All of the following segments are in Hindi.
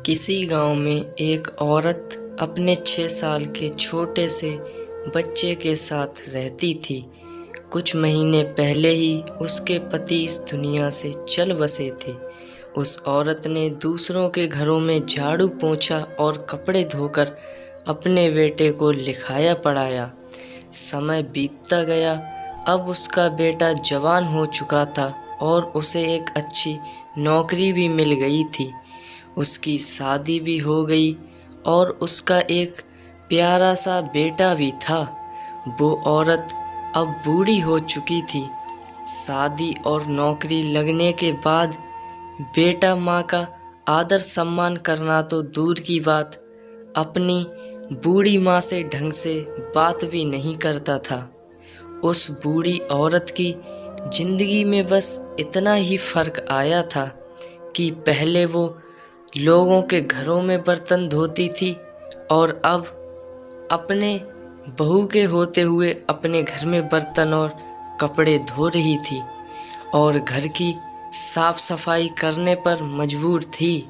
किसी गांव में एक औरत अपने 6 साल के छोटे से बच्चे के साथ रहती थी। कुछ महीने पहले ही उसके पति इस दुनिया से चल बसे थे। उस औरत ने दूसरों के घरों में झाड़ू पोंछा और कपड़े धोकर अपने बेटे को लिखाया पढ़ाया। समय बीतता गया। अब उसका बेटा जवान हो चुका था और उसे एक अच्छी नौकरी भी मिल गई थी। उसकी शादी भी हो गई और उसका एक प्यारा सा बेटा भी था। वो औरत अब बूढ़ी हो चुकी थी। शादी और नौकरी लगने के बाद बेटा माँ का आदर सम्मान करना तो दूर की बात, अपनी बूढ़ी माँ से ढंग से बात भी नहीं करता था। उस बूढ़ी औरत की जिंदगी में बस इतना ही फर्क आया था कि पहले वो लोगों के घरों में बर्तन धोती थी और अब अपने बहू के होते हुए अपने घर में बर्तन और कपड़े धो रही थी और घर की साफ सफाई करने पर मजबूर थी।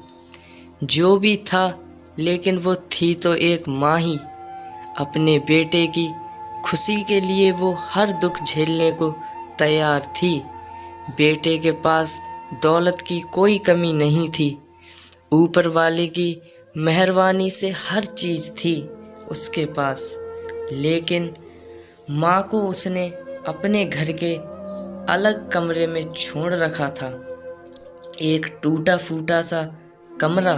जो भी था, लेकिन वो थी तो एक माँ ही। अपने बेटे की खुशी के लिए वो हर दुख झेलने को तैयार थी। बेटे के पास दौलत की कोई कमी नहीं थी। ऊपर वाले की मेहरबानी से हर चीज़ थी उसके पास, लेकिन माँ को उसने अपने घर के अलग कमरे में छोड़ रखा था। एक टूटा फूटा सा कमरा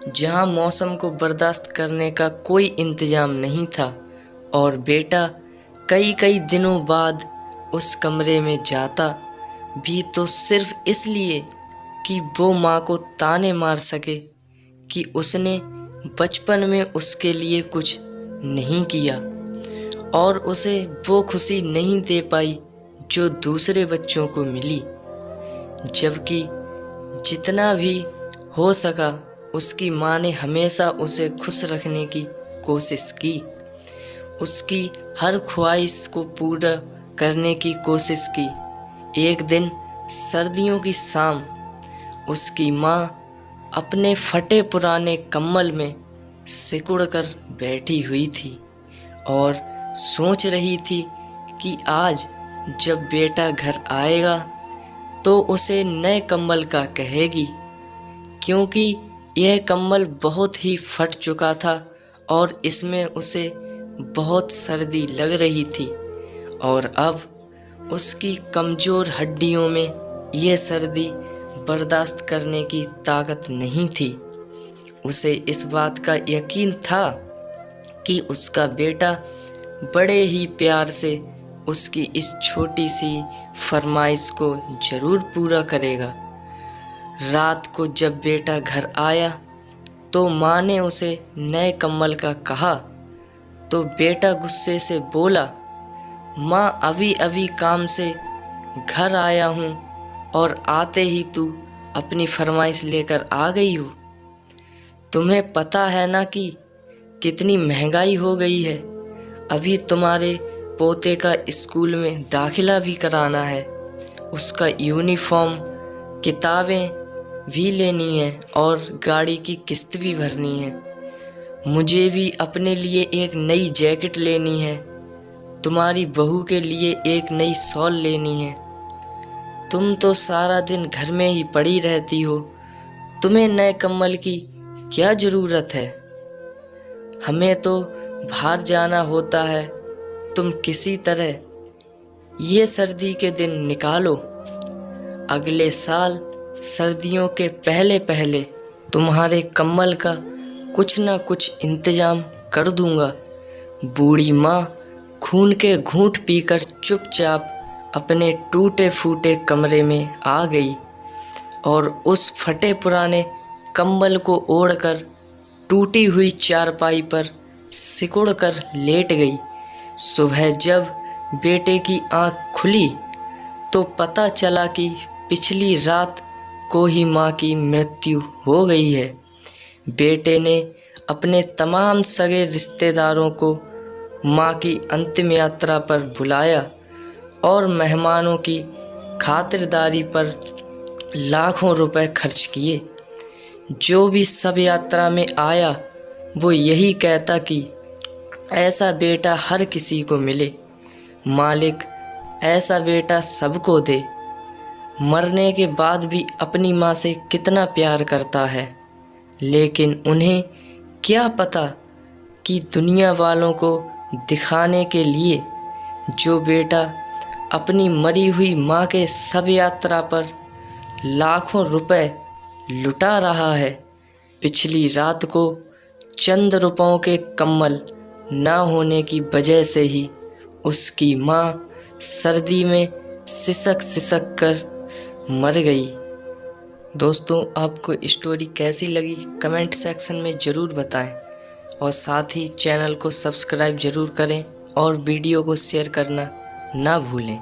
जहाँ मौसम को बर्दाश्त करने का कोई इंतज़ाम नहीं था और बेटा कई कई दिनों बाद उस कमरे में जाता भी तो सिर्फ इसलिए कि वो माँ को ताने मार सके कि उसने बचपन में उसके लिए कुछ नहीं किया और उसे वो खुशी नहीं दे पाई जो दूसरे बच्चों को मिली। जबकि जितना भी हो सका उसकी माँ ने हमेशा उसे खुश रखने की कोशिश की, उसकी हर ख्वाहिश को पूरा करने की कोशिश की। एक दिन सर्दियों की शाम उसकी माँ अपने फटे पुराने कंबल में सिकुड़ कर बैठी हुई थी और सोच रही थी कि आज जब बेटा घर आएगा तो उसे नए कंबल का कहेगी, क्योंकि यह कंबल बहुत ही फट चुका था और इसमें उसे बहुत सर्दी लग रही थी और अब उसकी कमज़ोर हड्डियों में यह सर्दी बर्दाश्त करने की ताकत नहीं थी। उसे इस बात का यकीन था कि उसका बेटा बड़े ही प्यार से उसकी इस छोटी सी फरमाइश को ज़रूर पूरा करेगा। रात को जब बेटा घर आया तो माँ ने उसे नए कंबल का कहा तो बेटा गुस्से से बोला, माँ अभी अभी काम से घर आया हूँ और आते ही तू अपनी फरमाइश लेकर आ गई हो। तुम्हें पता है ना कि कितनी महंगाई हो गई है। अभी तुम्हारे पोते का स्कूल में दाखिला भी कराना है, उसका यूनिफॉर्म, किताबें भी लेनी है और गाड़ी की किस्त भी भरनी है। मुझे भी अपने लिए एक नई जैकेट लेनी है, तुम्हारी बहू के लिए एक नई शॉल लेनी है। तुम तो सारा दिन घर में ही पड़ी रहती हो, तुम्हें नए कंबल की क्या ज़रूरत है। हमें तो बाहर जाना होता है, तुम किसी तरह ये सर्दी के दिन निकालो। अगले साल सर्दियों के पहले पहले तुम्हारे कंबल का कुछ ना कुछ इंतज़ाम कर दूंगा। बूढ़ी माँ खून के घूंट पीकर चुपचाप अपने टूटे फूटे कमरे में आ गई और उस फटे पुराने कंबल को ओढ़कर टूटी हुई चारपाई पर सिकुड़कर लेट गई। सुबह जब बेटे की आंख खुली तो पता चला कि पिछली रात को ही माँ की मृत्यु हो गई है। बेटे ने अपने तमाम सगे रिश्तेदारों को माँ की अंतिम यात्रा पर बुलाया और मेहमानों की खातिरदारी पर लाखों रुपए खर्च किए। जो भी सब यात्रा में आया वो यही कहता कि ऐसा बेटा हर किसी को मिले, मालिक ऐसा बेटा सबको दे। मरने के बाद भी अपनी माँ से कितना प्यार करता है, लेकिन उन्हें क्या पता कि दुनिया वालों को दिखाने के लिए जो बेटा अपनी मरी हुई माँ के शव यात्रा पर लाखों रुपए लुटा रहा है, पिछली रात को चंद रुपयों के कम्बल ना होने की वजह से ही उसकी माँ सर्दी में सिसक सिसक कर मर गई। दोस्तों, आपको स्टोरी कैसी लगी कमेंट सेक्शन में ज़रूर बताएं और साथ ही चैनल को सब्सक्राइब ज़रूर करें और वीडियो को शेयर करना ना भूलें।